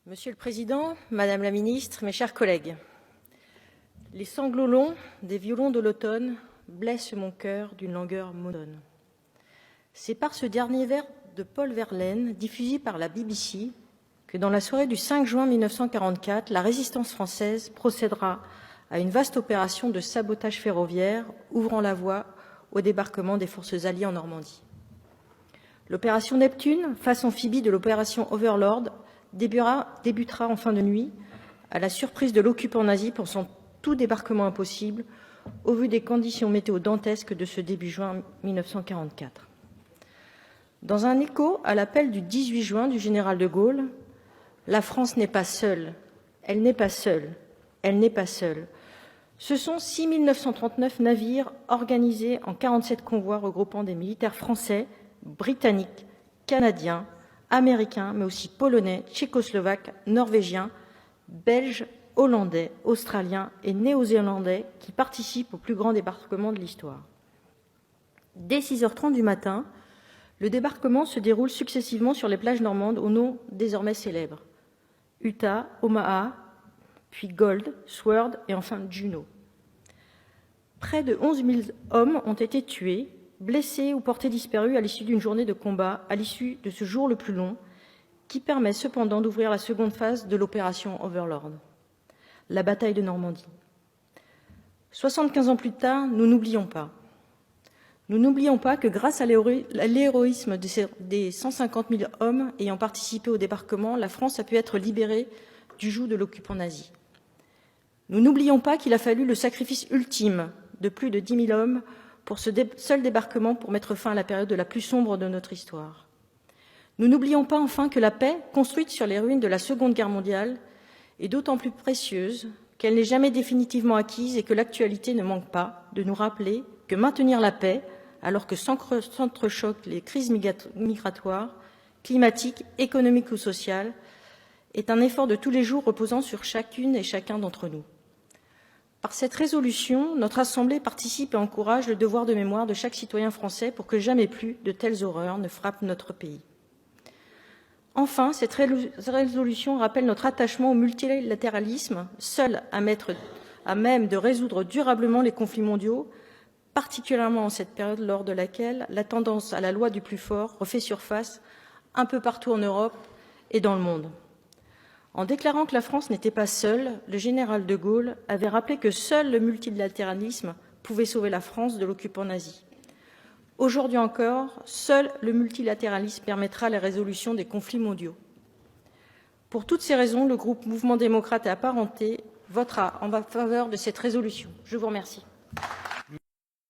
Monsieur le Président, Madame la Ministre, mes chers collègues, les sanglots longs des violons de l'automne blessent mon cœur d'une langueur monotone. C'est par ce dernier vers de Paul Verlaine, diffusé par la BBC, que dans la soirée du 5 juin 1944, la résistance française procédera à une vaste opération de sabotage ferroviaire, ouvrant la voie au débarquement des forces alliées en Normandie. L'opération Neptune, face amphibie de l'opération Overlord, débutera en fin de nuit, à la surprise de l'occupant nazi pensant tout débarquement impossible, au vu des conditions météo dantesques de ce début juin 1944. Dans un écho à l'appel du 18 juin du général de Gaulle, la France n'est pas seule, elle n'est pas seule, elle n'est pas seule. Ce sont 6 939 navires organisés en 47 convois regroupant des militaires français, britanniques, canadiens, américains, mais aussi polonais, tchécoslovaques, norvégiens, belges, hollandais, australiens et néo-zélandais qui participent au plus grand débarquement de l'histoire. Dès 6h30 du matin, le débarquement se déroule successivement sur les plages normandes aux noms désormais célèbres. Utah, Omaha, puis Gold, Sword et enfin Juno. Près de 11 000 hommes ont été tués, blessés ou portés disparus à l'issue d'une journée de combat, à l'issue de ce jour le plus long, qui permet cependant d'ouvrir la seconde phase de l'opération Overlord, la bataille de Normandie. 75 ans plus tard, nous n'oublions pas. Nous n'oublions pas que grâce à l'héroïsme des 150 000 hommes ayant participé au débarquement, la France a pu être libérée du joug de l'occupant nazi. Nous n'oublions pas qu'il a fallu le sacrifice ultime de plus de 10 000 hommes pour ce seul débarquement pour mettre fin à la période la plus sombre de notre histoire. Nous n'oublions pas enfin que la paix, construite sur les ruines de la Seconde Guerre mondiale, est d'autant plus précieuse qu'elle n'est jamais définitivement acquise et que l'actualité ne manque pas de nous rappeler que maintenir la paix, alors que s'entrechoquent les crises migratoires, climatiques, économiques ou sociales, est un effort de tous les jours reposant sur chacune et chacun d'entre nous. Par cette résolution, notre Assemblée participe et encourage le devoir de mémoire de chaque citoyen français pour que jamais plus de telles horreurs ne frappent notre pays. Enfin, cette résolution rappelle notre attachement au multilatéralisme, seul à même de résoudre durablement les conflits mondiaux, particulièrement en cette période lors de laquelle la tendance à la loi du plus fort refait surface un peu partout en Europe et dans le monde. En déclarant que la France n'était pas seule, le général de Gaulle avait rappelé que seul le multilatéralisme pouvait sauver la France de l'occupant nazi. Aujourd'hui encore, seul le multilatéralisme permettra la résolution des conflits mondiaux. Pour toutes ces raisons, le groupe Mouvement démocrate et apparenté votera en faveur de cette résolution. Je vous remercie.